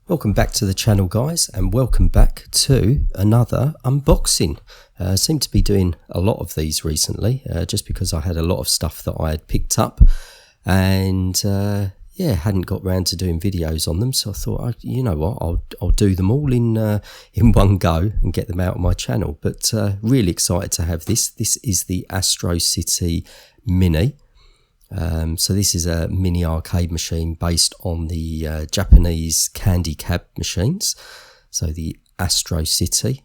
Welcome back to the channel, guys, and welcome back to another unboxing. I seem to be doing a lot of these recently, just because I had a lot of stuff that I had picked up and hadn't got round to doing videos on them. So I thought, you know what, I'll do them all in one go and get them out on my channel. But really excited to have this. This is the Astro City Mini. So this is a mini arcade machine based on the Japanese candy cab machines. So the Astro City,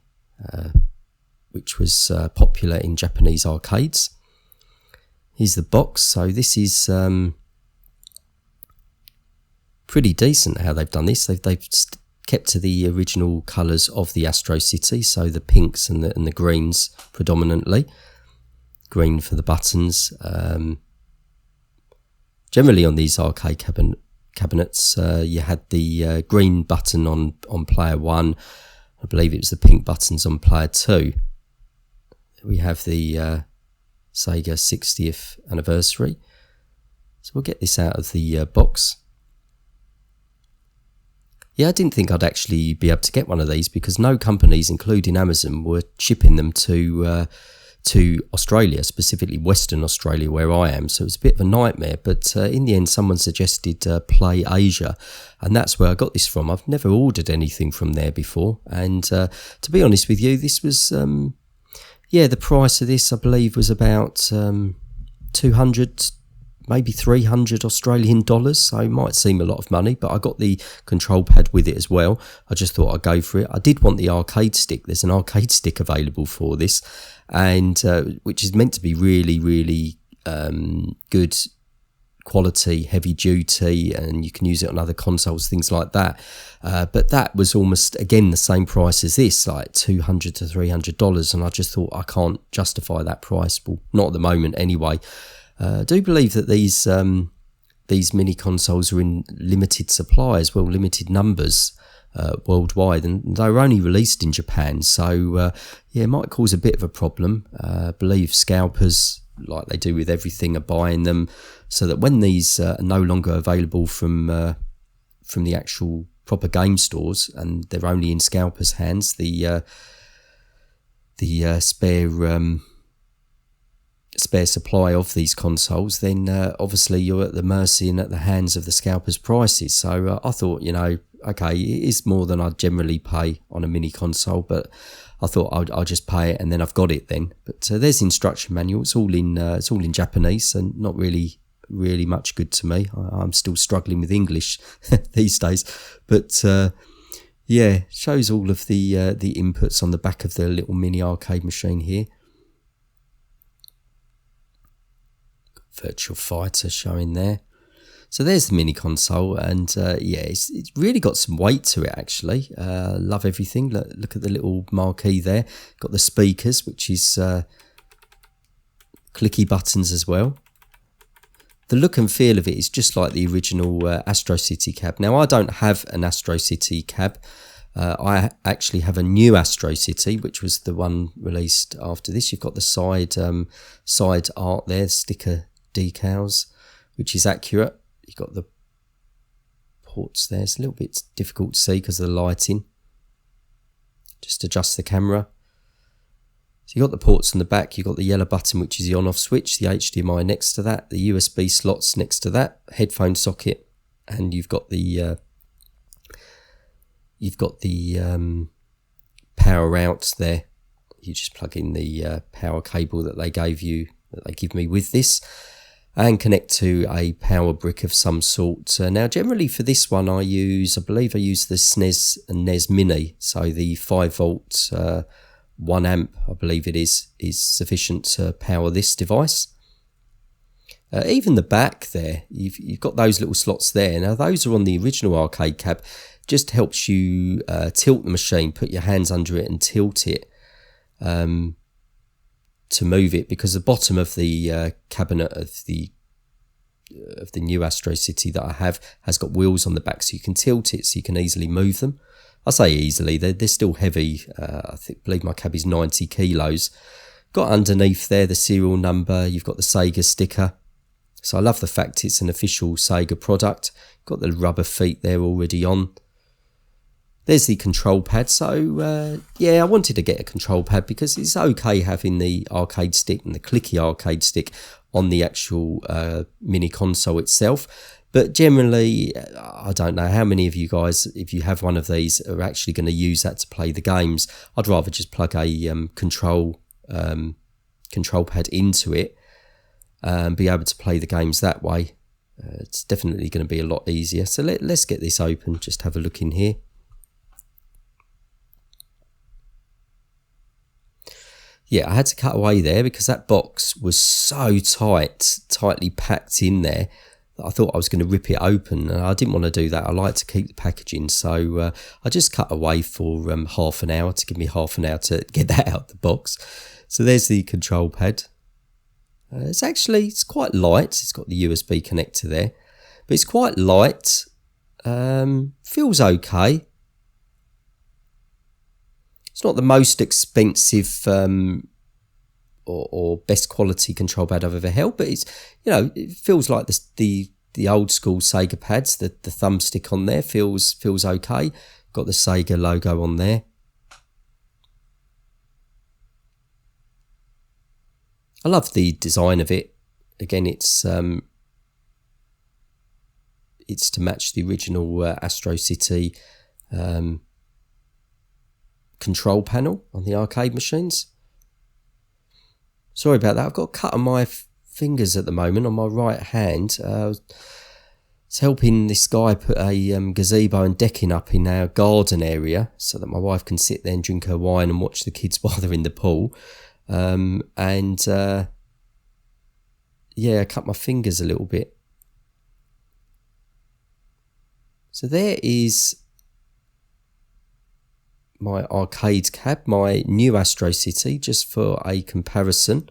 which was popular in Japanese arcades. Here's the box. So this is pretty decent how they've done this. They've kept to the original colours of the Astro City. So the pinks and the greens predominantly. Green for the buttons. Generally on these arcade cabinets, you had the green button on player 1. I believe it was the pink buttons on player 2. We have the Sega 60th anniversary. So we'll get this out of the box. Yeah, I didn't think I'd actually be able to get one of these because no companies, including Amazon, were shipping them to Australia, specifically Western Australia where I am, so it was a bit of a nightmare. But in the end someone suggested Play Asia, and that's where I got this from. I've never ordered anything from there before, and to be honest with you, this was the price of this I believe was about 200, maybe 300 Australian dollars, so it might seem a lot of money, but I got the control pad with it as well. I just thought I'd go for it. I did want the arcade stick. There's an arcade stick available for this, and which is meant to be really good quality, heavy duty, and you can use it on other consoles, things like that. But that was almost again the same price as this, like $200 to $300, and I just thought I can't justify that price. Well, not at the moment anyway. I do believe that these mini consoles are in limited supply as well, limited numbers worldwide, and they were only released in Japan, so it might cause a bit of a problem. I believe scalpers, like they do with everything, are buying them so that when these are no longer available from the actual proper game stores and they're only in scalpers' hands, the spare supply of these consoles, then obviously you're at the mercy and at the hands of the scalpers' prices. So I thought, okay, it is more than I'd generally pay on a mini console, but I thought I'll just pay it and then I've got it then. But there's the instruction manual. It's all in Japanese and not really much good to me. I'm still struggling with English these days, but shows all of the inputs on the back of the little mini arcade machine here. Virtua Fighter showing there. So there's the mini console, and it's really got some weight to it actually. Love everything. Look at the little marquee there. Got the speakers, which is clicky buttons as well. The look and feel of it is just like the original Astro City cab. Now I don't have an Astro City cab. I actually have a new Astro City, which was the one released after this. You've got the side art there, sticker decals, which is accurate. You've got the ports there. It's a little bit difficult to see because of the lighting. Just adjust the camera. So you've got the ports on the back. You've got the yellow button, which is the on-off switch, the HDMI next to that, the USB slots next to that, headphone socket, and you've got the power out there. You just plug in the power cable that they give me with this, and connect to a power brick of some sort. Now generally for this one I believe I use the SNES and NES Mini, so the 5 volt 1 amp I believe it is sufficient to power this device. Even the back there, you've got those little slots there. Now those are on the original arcade cab. Just helps you tilt the machine, put your hands under it and tilt it to move it, because the bottom of the cabinet of the new Astro City that I have has got wheels on the back, so you can tilt it so you can easily move them. I say easily, they're still heavy. I believe my cab is 90 kilos. Got underneath there the serial number. You've got the Sega sticker. So I love the fact it's an official Sega product. Got the rubber feet there already on. There's the control pad. So yeah, I wanted to get a control pad because it's okay having the arcade stick and the clicky arcade stick on the actual mini console itself. But generally, I don't know how many of you guys, if you have one of these, are actually going to use that to play the games. I'd rather just plug a control pad into it and be able to play the games that way. It's definitely going to be a lot easier. So let's get this open, just have a look in here. Yeah, I had to cut away there because that box was so tightly packed in there that I thought I was going to rip it open, and I didn't want to do that. I like to keep the packaging, so I just cut away for half an hour to give me half an hour to get that out of the box. So there's the control pad. It's quite light. It's got the USB connector there, but it's quite light. Feels okay. It's not the most expensive or best quality control pad I've ever held, but it's, it feels like the old school Sega pads. The thumbstick on there feels okay. Got the Sega logo on there. I love the design of it. Again, it's to match the original Astro City control panel on the arcade machines. Sorry about that. I've got a cut on my fingers at the moment on my right hand. It's helping this guy put a gazebo and decking up in our garden area so that my wife can sit there and drink her wine and watch the kids while they're in the pool. Yeah, I cut my fingers a little bit. So there is my arcade cab, my new Astro City, just for a comparison.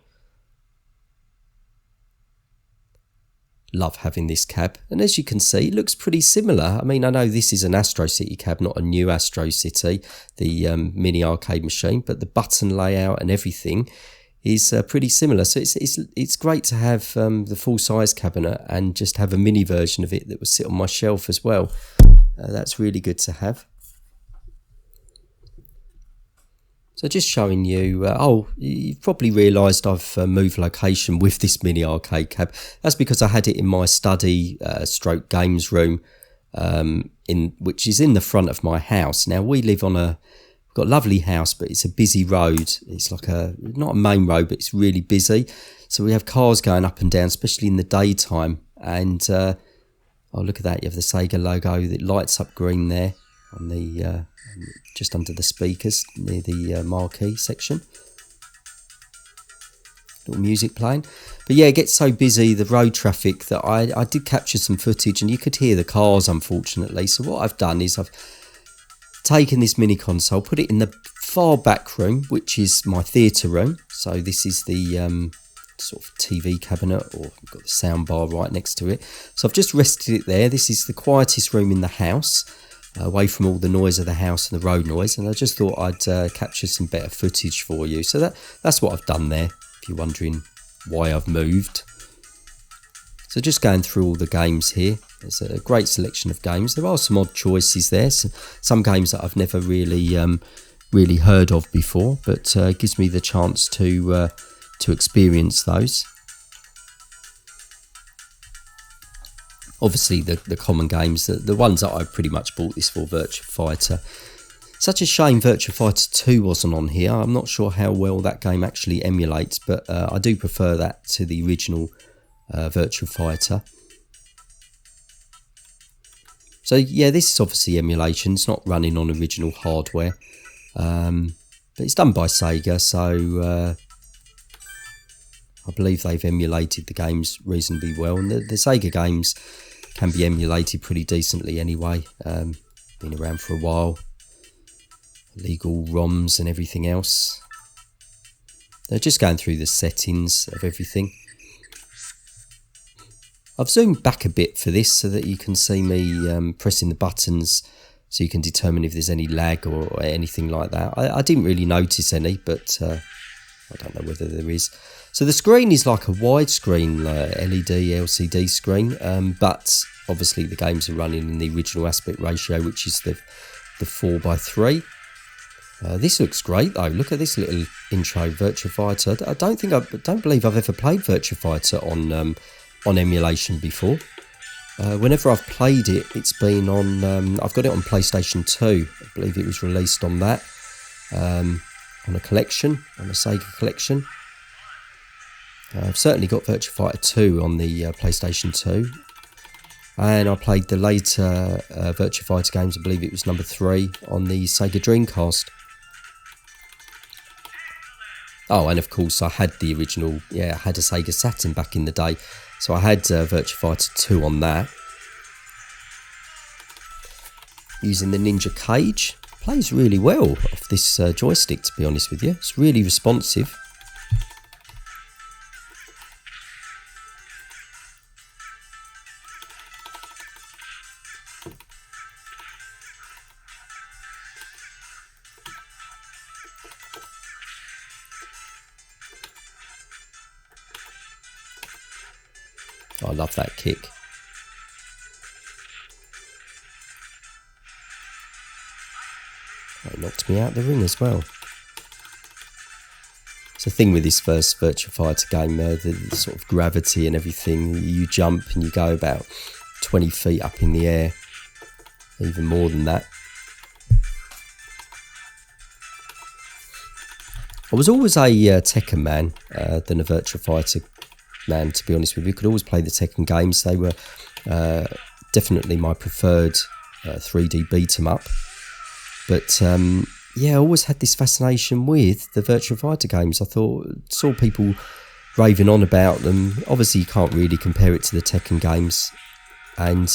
Love having this cab, and as you can see, it looks pretty similar. I mean, I know this is an Astro City cab, not a new Astro City, the mini arcade machine, but the button layout and everything is pretty similar. So it's great to have the full size cabinet and just have a mini version of it that will sit on my shelf as well. That's really good to have. So just showing you, you've probably realised I've moved location with this mini arcade cab. That's because I had it in my study stroke games room, which is in the front of my house. Now we live on we've got a lovely house, but it's a busy road. It's like not a main road, but it's really busy. So we have cars going up and down, especially in the daytime. And look at that, you have the Sega logo that lights up green there on the just under the speakers near the marquee section. Little music playing. But yeah, it gets so busy, the road traffic, that I did capture some footage and you could hear the cars, unfortunately. So what I've done is I've taken this mini console, put it in the far back room, which is my theatre room. So this is the sort of TV cabinet, or I've got the sound bar right next to it. So I've just rested it there. This is the quietest room in the house, away from all the noise of the house and the road noise, and I just thought I'd capture some better footage for you. So that's what I've done there, if you're wondering why I've moved. So just going through all the games here. There's a great selection of games. There are some odd choices there, some games that I've never really heard of before, but it gives me the chance to experience those. Obviously the common games, the ones that I pretty much bought this for, Virtua Fighter. Such a shame Virtua Fighter 2 wasn't on here. I'm not sure how well that game actually emulates, but I do prefer that to the original Virtua Fighter. So yeah, this is obviously emulation. It's not running on original hardware, but it's done by Sega, so I believe they've emulated the games reasonably well, and the Sega games can be emulated pretty decently anyway. Been around for a while. Legal ROMs and everything else. They're just going through the settings of everything. I've zoomed back a bit for this so that you can see me pressing the buttons, so you can determine if there's any lag or anything like that. I didn't really notice any, but I don't know whether there is. So the screen is like a widescreen LED LCD screen, but obviously the games are running in the original aspect ratio, which is the the 4x3. This looks great though. Look at this little intro Virtua Fighter. I don't believe I've ever played Virtua Fighter on emulation before. Whenever I've played it, it's been on. I've got it on PlayStation 2. I believe it was released on that, on a collection, on a Sega collection. I've certainly got Virtua Fighter 2 on the PlayStation 2. And I played the later Virtua Fighter games. I believe it was number 3 on the Sega Dreamcast. Oh, and of course I had the original, I had a Sega Saturn back in the day. So I had Virtua Fighter 2 on that. Using the Ninja Cage. Plays really well off this joystick, to be honest with you. It's really responsive. I love that kick. That knocked me out of the ring as well. It's the thing with this first Virtua Fighter game, the sort of gravity and everything. You jump and you go about 20 feet up in the air, even more than that. I was always a Tekken man than a Virtua Fighter man, to be honest with you. Could always play the Tekken games. They were definitely my preferred 3D beat 'em up. But I always had this fascination with the Virtua Fighter games. I saw people raving on about them. Obviously, you can't really compare it to the Tekken games. And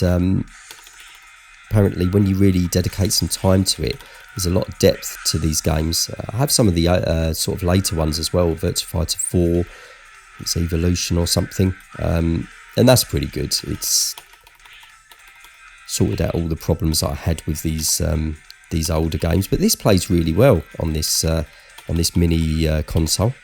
apparently, when you really dedicate some time to it, there's a lot of depth to these games. I have some of the sort of later ones as well. Virtua Fighter 4. It's Evolution or something, and that's pretty good. It's sorted out all the problems I had with these older games, but this plays really well on this mini console.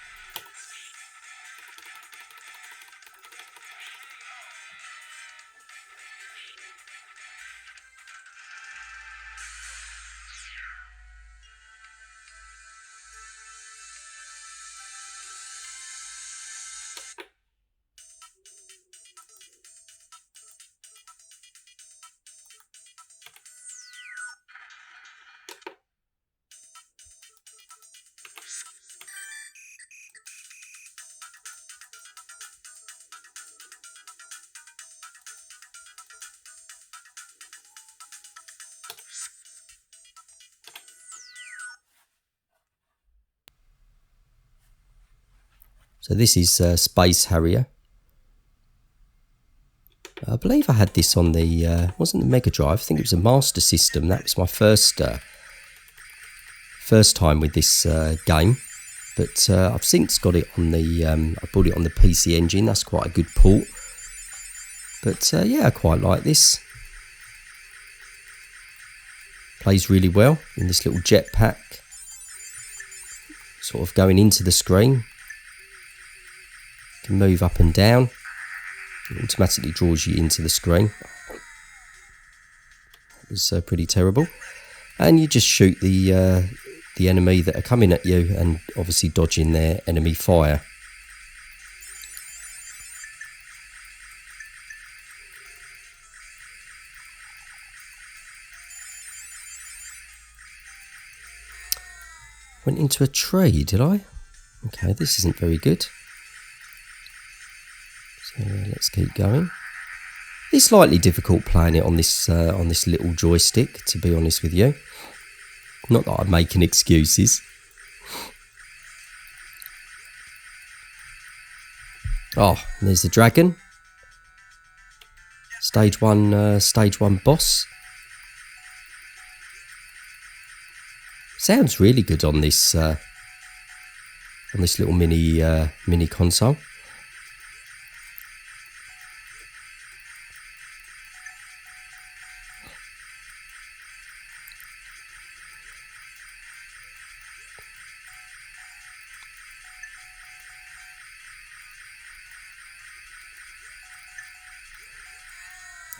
So this is Space Harrier. I believe I had this on the, wasn't the Mega Drive, I think it was a Master System. That was my first time with this game. But I've since got it on the, I bought it on the PC Engine. That's quite a good port. But I quite like this. Plays really well in this little jetpack. Sort of going into the screen. Can move up and down. It automatically draws you into the screen. It was pretty terrible. And you just shoot the enemy that are coming at you and obviously dodging their enemy fire. Went into a tree, did I? Okay, this isn't very good. So let's keep going. It's slightly difficult playing it on this little joystick, to be honest with you. Not that I'm making excuses. Oh, there's the dragon. Stage one boss. Sounds really good on this little mini console.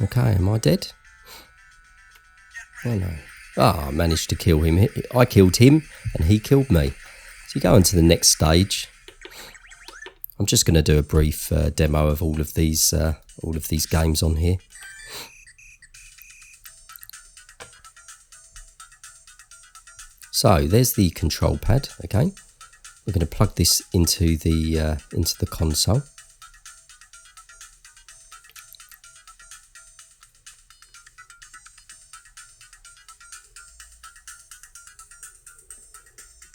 Okay, am I dead? Oh no. I managed to kill him. I killed him and he killed me. So you go on to the next stage. I'm just going to do a brief demo of all of these games on here. So there's the control pad. Okay, we're going to plug this into the console.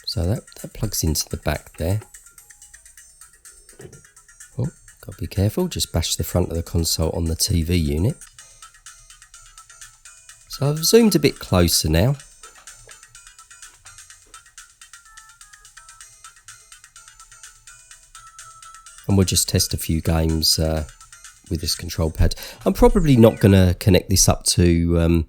So that plugs into the back there. Oh, got to be careful, just bash the front of the console on the TV unit. So I've zoomed a bit closer now. And we'll just test a few games with this control pad. I'm probably not going to connect this up to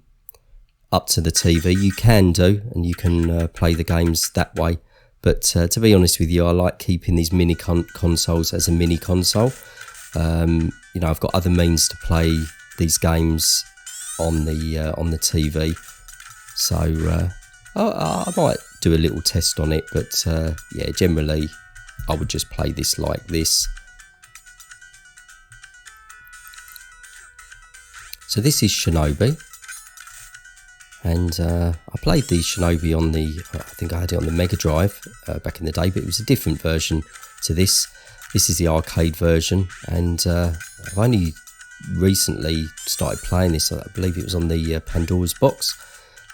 the TV. You can do, and you can play the games that way. But to be honest with you, I like keeping these mini consoles as a mini console. You know, I've got other means to play these games on the TV. So I might do a little test on it. But yeah, generally I would just play this like this. So this is Shinobi. And I played the Shinobi on I think I had it on the Mega Drive back in the day, but it was a different version to this. This is the arcade version, and I've only recently started playing this. I believe it was on the Pandora's box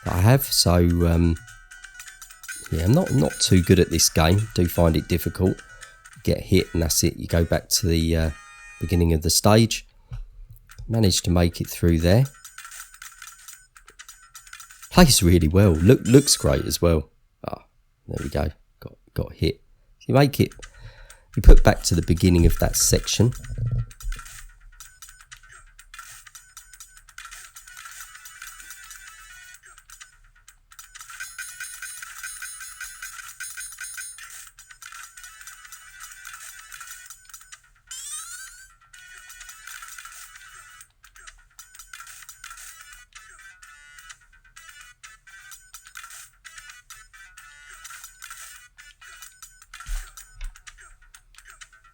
that I have. So yeah, I'm not too good at this game. Do find it difficult. Get hit, and that's it. You go back to the beginning of the stage. Managed to make it through there. Plays really well. Looks great as well. Ah, there we go. Got hit. You make it. You put back to the beginning of that section.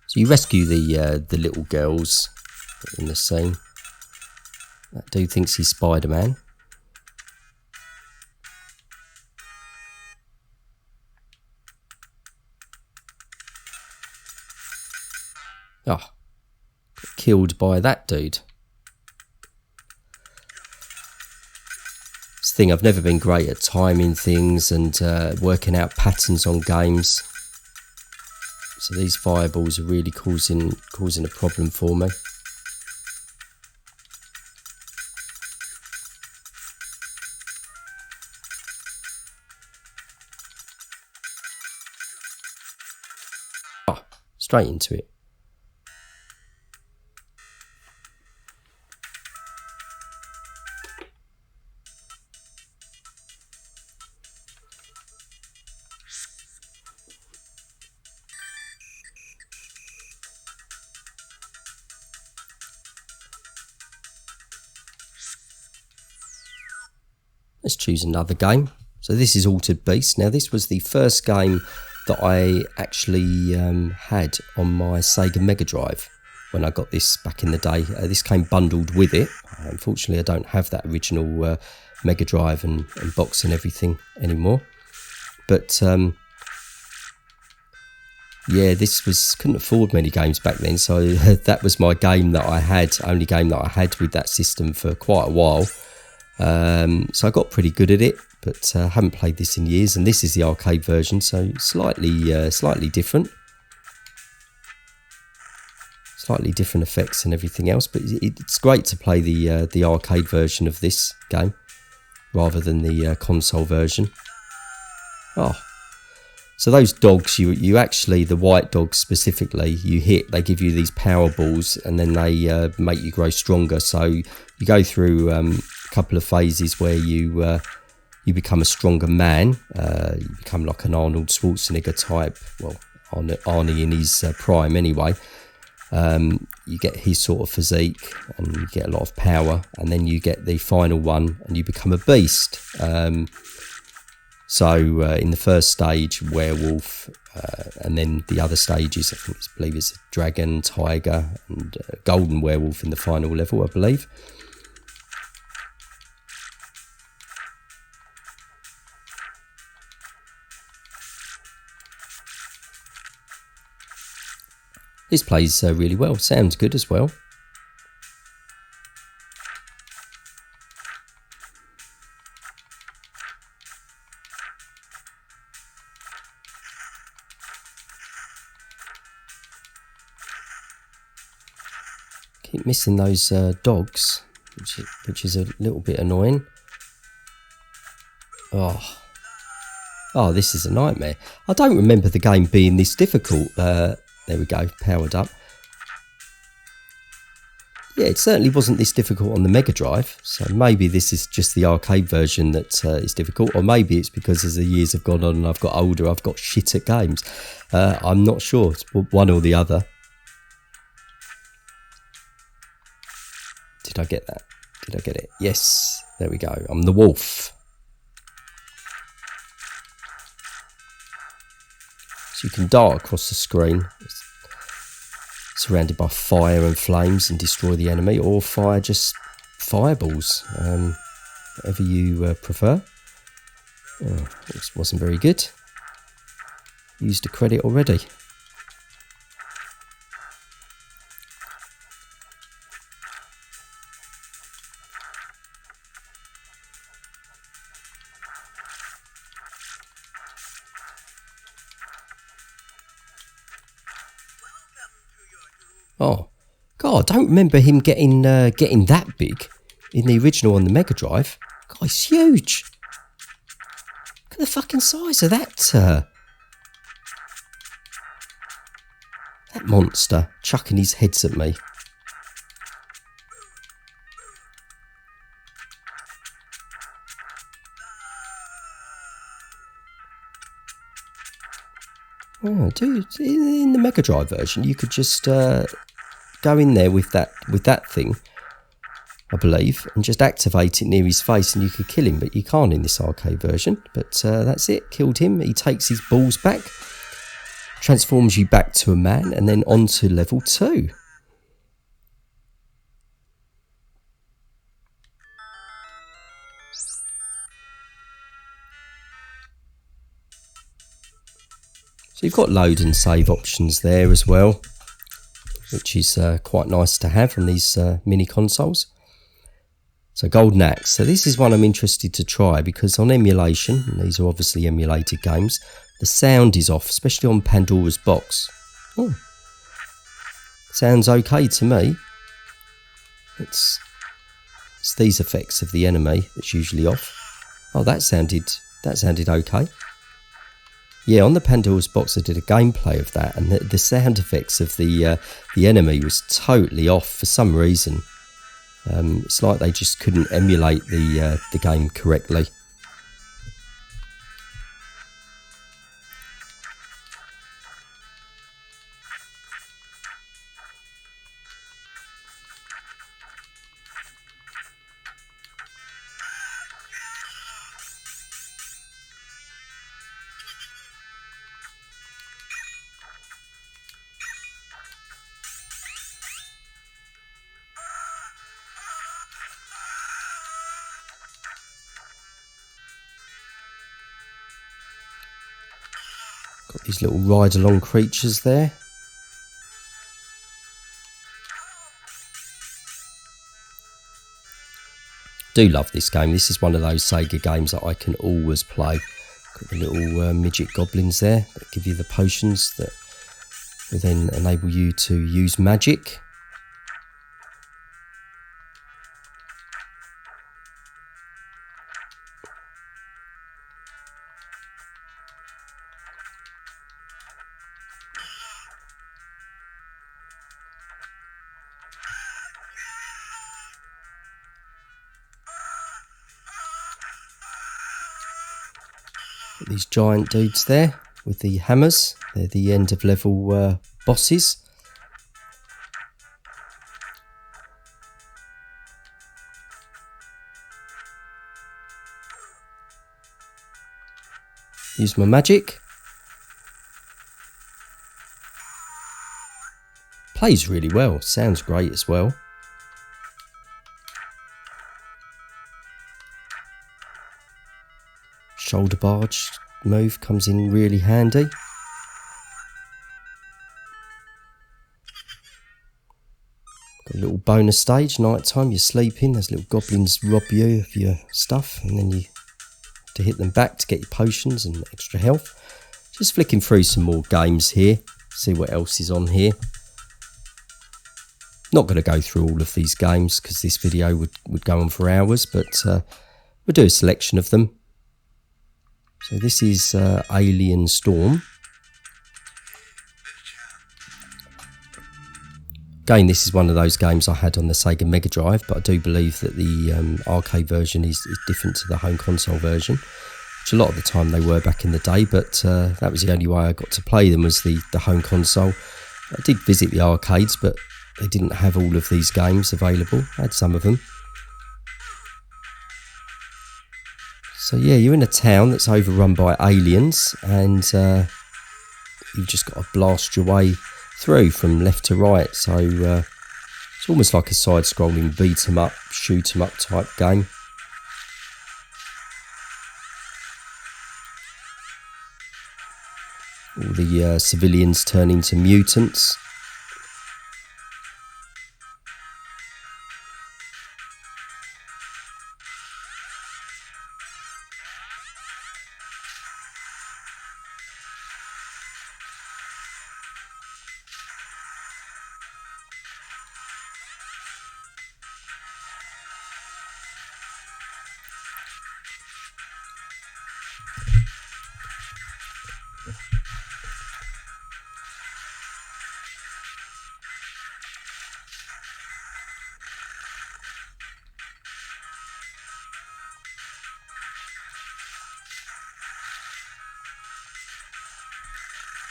So you rescue the little girls in the scene. That dude thinks he's Spider-Man. Oh, got killed by that dude. This thing, I've never been great at timing things and working out patterns on games. So these fireballs are really causing a problem for me. Oh, straight into it. Let's choose another game. So this is Altered Beast. Now this was the first game that I actually had on my Sega Mega Drive when I got this back in the day. This came bundled with it. Unfortunately, I don't have that original Mega Drive and box and everything anymore. But yeah, couldn't afford many games back then, so that was my game that I had, only game that I had with that system for quite a while. So I got pretty good at it, but haven't played this in years. And this is the arcade version, so slightly different, slightly different effects and everything else. But it's great to play the arcade version of this game rather than the console version. Oh, so those dogs, you actually, the white dogs specifically, you hit. They give you these power balls, and then they make you grow stronger. So you go through couple of phases where you become a stronger man. You become like an Arnold Schwarzenegger type, well, Arnie in his prime anyway, You get his sort of physique and you get a lot of power, and then you get the final one and you become a beast. So in the first stage, werewolf, and then the other stages, I believe it's a dragon, tiger, and golden werewolf in the final level, I believe. This plays really well, sounds good as well. Keep missing those dogs, which is a little bit annoying. Oh, this is a nightmare. I don't remember the game being this difficult. There we go, powered up. Yeah, it certainly wasn't this difficult on the Mega Drive, so maybe this is just the arcade version that is difficult, or maybe it's because as the years have gone on and I've got older, I've got shit at games. I'm not sure, it's one or the other. Did I get that? Did I get it? Yes, there we go, I'm the wolf. So you can dart across the screen, surrounded by fire and flames, and destroy the enemy, or fire just fireballs, whatever you prefer. Oh, this wasn't very good. Used a credit already. Oh, God, I don't remember him getting that big in the original on the Mega Drive. God, he's huge. Look at the fucking size of that monster chucking his heads at me. Oh, dude, in the Mega Drive version, you could just go in there with that thing, I believe, and just activate it near his face, and you could kill him. But you can't in this arcade version. But that's it. Killed him. He takes his balls back, transforms you back to a man, and then on to level 2. So you've got load and save options there as well, which is quite nice to have on these mini consoles. So Golden Axe. So this is one I'm interested to try, because on emulation, and these are obviously emulated games, the sound is off, especially on Pandora's Box. Oh, sounds okay to me. It's these effects of the enemy that's usually off. Oh, that sounded okay. Yeah, on the Pandora's Box I did a gameplay of that, and the sound effects of the enemy was totally off for some reason. It's like they just couldn't emulate the game correctly. Got these little ride-along creatures there. Do love this game. This is one of those Sega games that I can always play. Got the little midget goblins there that give you the potions that will then enable you to use magic. These giant dudes there with the hammers. They're the end of level bosses. Use my magic. Plays really well, sounds great as well. Shoulder barge move comes in really handy. Got a little bonus stage, night time, you're sleeping, those little goblins rob you of your stuff, and then you have to hit them back to get your potions and extra health. Just flicking through some more games here, see what else is on here. Not going to go through all of these games because this video would go on for hours, but we'll do a selection of them. So this is Alien Storm. Again, this is one of those games I had on the Sega Mega Drive, but I do believe that the arcade version is different to the home console version, which a lot of the time they were back in the day, but that was the only way I got to play them, was the home console. I did visit the arcades, but they didn't have all of these games available. I had some of them. So yeah, you're in a town that's overrun by aliens, and you've just got to blast your way through from left to right. So it's almost like a side-scrolling beat-em-up, shoot-em-up type game. All the civilians turn into mutants.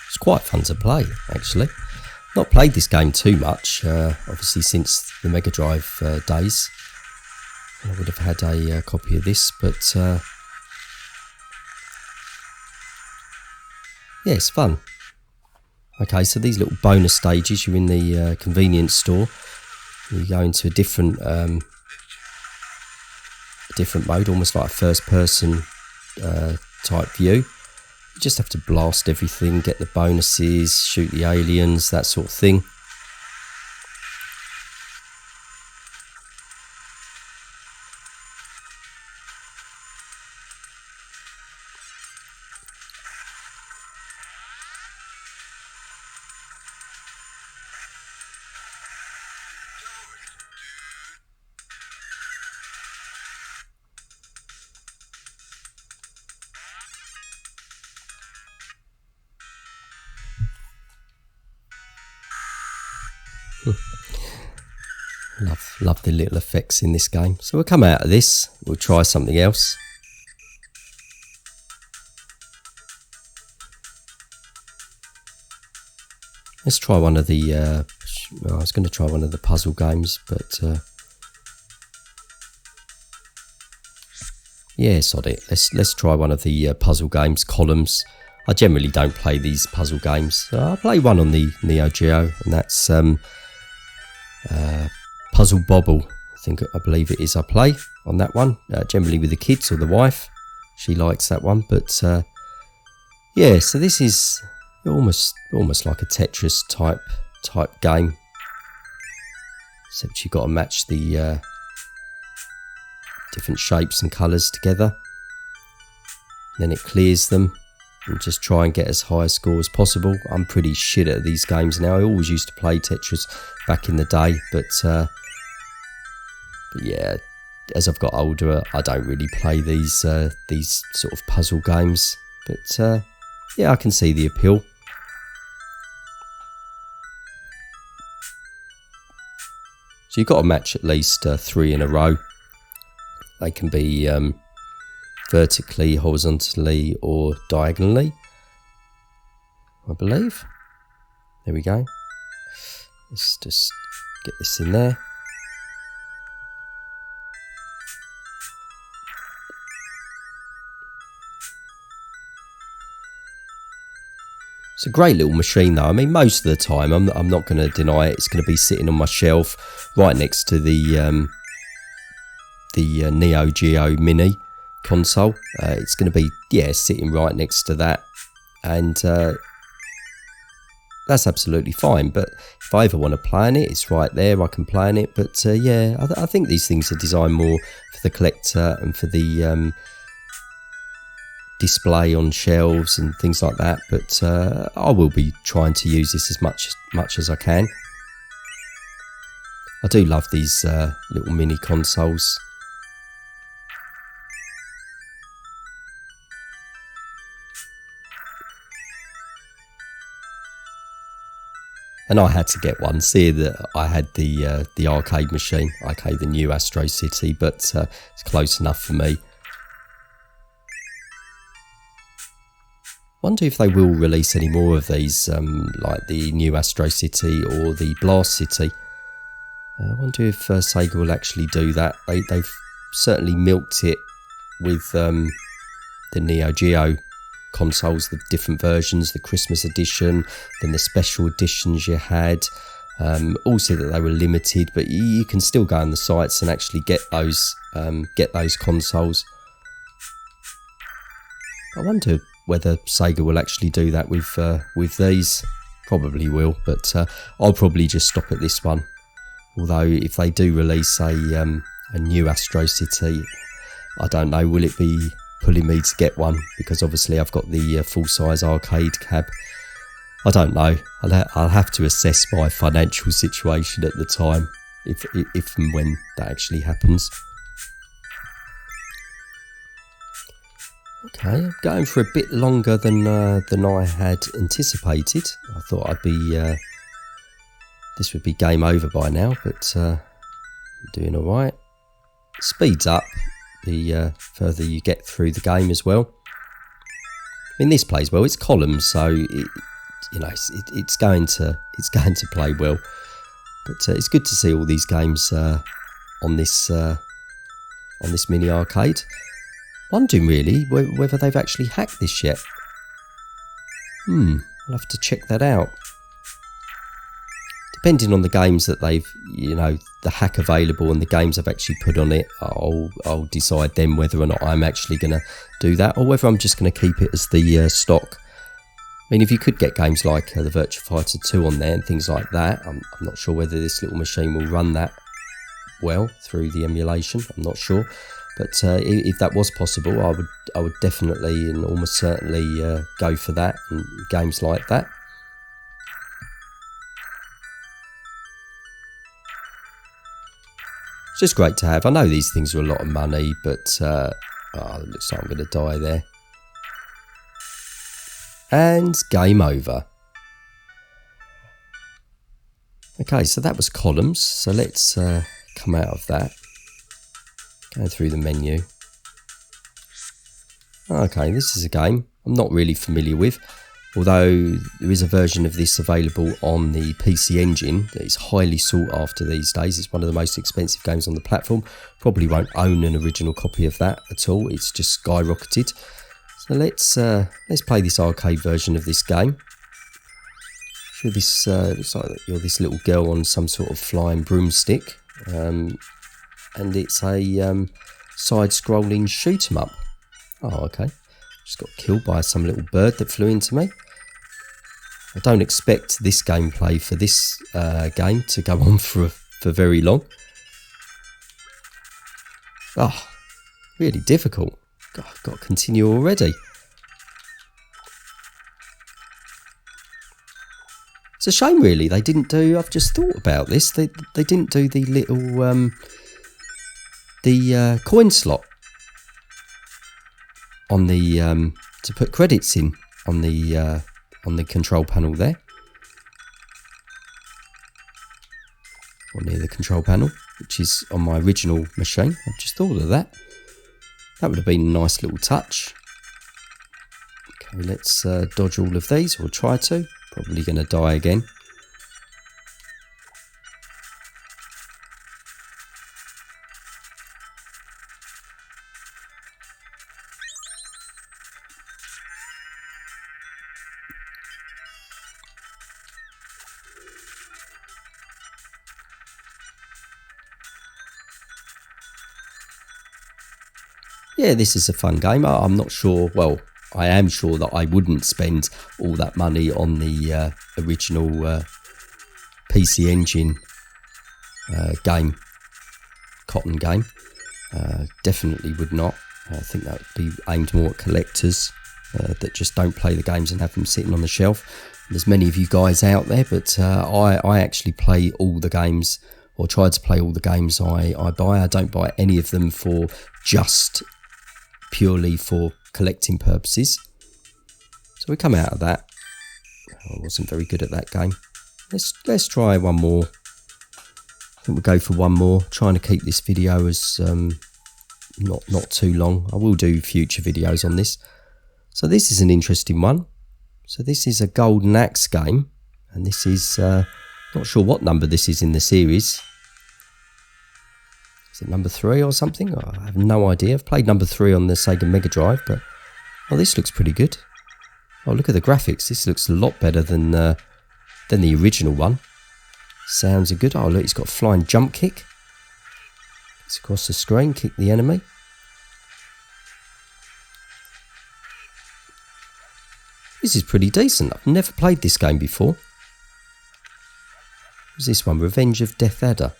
It's quite fun to play, actually. Not played this game too much, obviously since the Mega Drive days. I would have had a copy of this, but yeah, it's fun. Okay, so these little bonus stages, you're in the convenience store. You go into a different mode, almost like a first-person type view. You just have to blast everything, get the bonuses, shoot the aliens, that sort of thing. Love the little effects in this game. So we'll come out of this, we'll try something else. Let's try one of the, I was going to try one of the puzzle games, but yeah, sod it. Let's try one of the puzzle games, Columns. I generally don't play these puzzle games. I play one on the Neo Geo, and that's Puzzle Bobble. I believe it is I play on that one, generally with the kids or the wife. She likes that one, but yeah, so this is almost like a Tetris type game, except you've got to match the different shapes and colours together. Then it clears them and just try and get as high a score as possible. I'm pretty shit at these games now. I always used to play Tetris back in the day, but yeah, as I've got older, I don't really play these sort of puzzle games. But yeah, I can see the appeal. So you've got to match at least 3 in a row. They can be vertically, horizontally, or diagonally, I believe. There we go. Let's just get this in there. It's a great little machine though. I mean, most of the time, I'm not going to deny it, it's going to be sitting on my shelf right next to the Neo Geo Mini console. It's going to be, sitting right next to that, and that's absolutely fine. But if I ever want to play on it, it's right there, I can play on it. But I think these things are designed more for the collector and for the display on shelves and things like that. But I will be trying to use this as much as I can. I do love these little mini consoles. And I had to get one. See that I had the arcade machine, the new Astro City, but it's close enough for me. Wonder if they will release any more of these, like the new Astro City or the Blast City. I wonder if Sega will actually do that. They've certainly milked it with the Neo Geo consoles, the different versions, the Christmas edition, then the special editions you had. Also that they were limited, but you can still go on the sites and actually get those consoles. I wonder whether Sega will actually do that with these. Probably will, but I'll probably just stop at this one. Although if they do release a new Astro City, I don't know, will it be pulling me to get one? Because obviously I've got the full-size arcade cab. I don't know. I'll have to assess my financial situation at the time, if and when that actually happens. Okay, going for a bit longer than I had anticipated. I thought this would be game over by now, but I'm doing all right. Speeds up the further you get through the game as well. I mean, this plays well. It's columns, so it's going to play well. But it's good to see all these games on this mini arcade. Wondering really whether they've actually hacked this yet. I'll have to check that out. Depending on the games that they've, the hack available and the games I've actually put on it, I'll decide then whether or not I'm actually going to do that, or whether I'm just going to keep it as the stock. I mean, if you could get games like the Virtua Fighter 2 on there and things like that, I'm not sure whether this little machine will run that well through the emulation. I'm not sure. But if that was possible, I would definitely and almost certainly go for that and games like that. It's just great to have. I know these things are a lot of money, but it looks like I'm going to die there. And game over. Okay, so that was columns. So let's come out of that. Going through the menu. Okay, this is a game I'm not really familiar with, although there is a version of this available on the PC Engine that is highly sought after these days. It's one of the most expensive games on the platform. Probably won't own an original copy of that at all. It's just skyrocketed. So let's play this arcade version of this game. This looks like you're this little girl on some sort of flying broomstick. And it's a side-scrolling shoot-'em-up. Oh, okay. Just got killed by some little bird that flew into me. I don't expect this gameplay for this game to go on for very long. Oh, really difficult. God, I've got to continue already. It's a shame, really. They didn't do. I've just thought about this. They didn't do the little coin slot on the to put credits in on the control panel there, or near the control panel, which is on my original machine. I've just thought of that. That would have been a nice little touch. Okay, let's dodge all of these, or try to. Probably going to die again. yeah, this is a fun game. I'm not sure, well, I am sure that I wouldn't spend all that money on the original PC Engine game, Cotton game. Definitely would not. I think that would be aimed more at collectors that just don't play the games and have them sitting on the shelf. There's many of you guys out there, but I actually play all the games, or try to play all the games I buy. I don't buy any of them for just purely for collecting purposes. So we come out of that. I wasn't very good at that game. Let's try one more. I think we'll go for one more, trying to keep this video as not too long. I will do future videos on this. So this is an interesting one. So this is a Golden Axe game, and this is not sure what number this is in the series. Is it number 3 or something? Oh, I have no idea. I've played number 3 on the Sega Mega Drive, but oh, this looks pretty good. Oh, look at the graphics. This looks a lot better than the original one. Sounds are good. Oh, look, it's got a flying jump kick. It's across the screen, kick the enemy. This is pretty decent. I've never played this game before. What's this one? Revenge of Death Adder.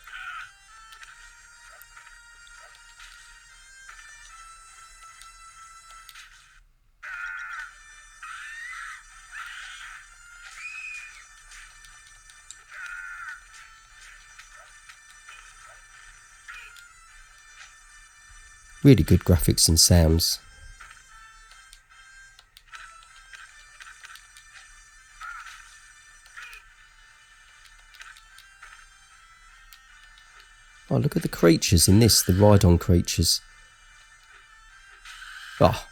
Really good graphics and sounds. Oh, look at the creatures in this, the ride-on creatures. Oh.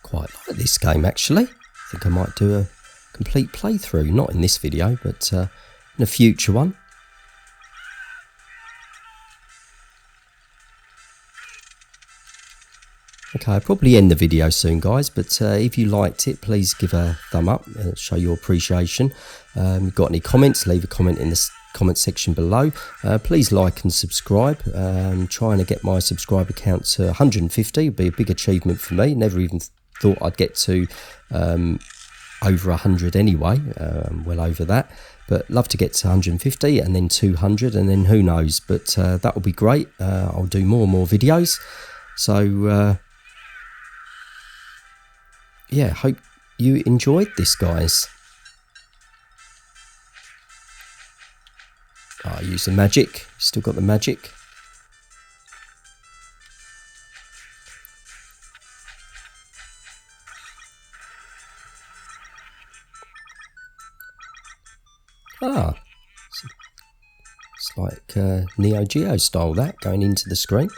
Quite like this game actually. I think I might do a complete playthrough, not in this video, but in a future one. Okay, I'll probably end the video soon, guys, but if you liked it, please give a thumb up, show your appreciation. Got any comments, leave a comment in the comment section below. Please like and subscribe. Trying to get my subscriber count to 150 would be a big achievement for me. Never even thought I'd get to over 100 anyway, well over that. But love to get to 150 and then 200 and then who knows. But that will be great. I'll do more and more videos. So yeah, hope you enjoyed this, guys. I use the magic. Still got the magic. Ah, it's like Neo Geo style, that going into the screen.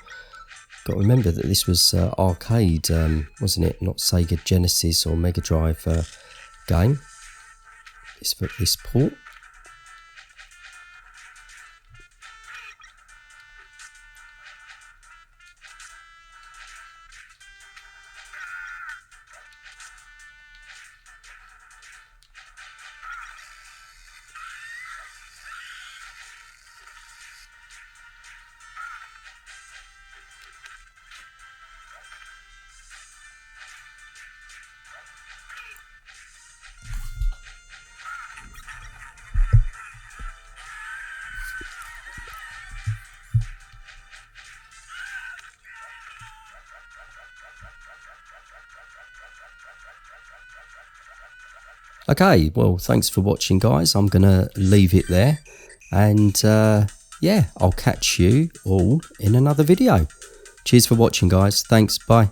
Got to remember that this was arcade, wasn't it? Not Sega Genesis or Mega Drive game. This port. Okay, well, thanks for watching, guys. I'm going to leave it there. And yeah, I'll catch you all in another video. Cheers for watching, guys. Thanks. Bye.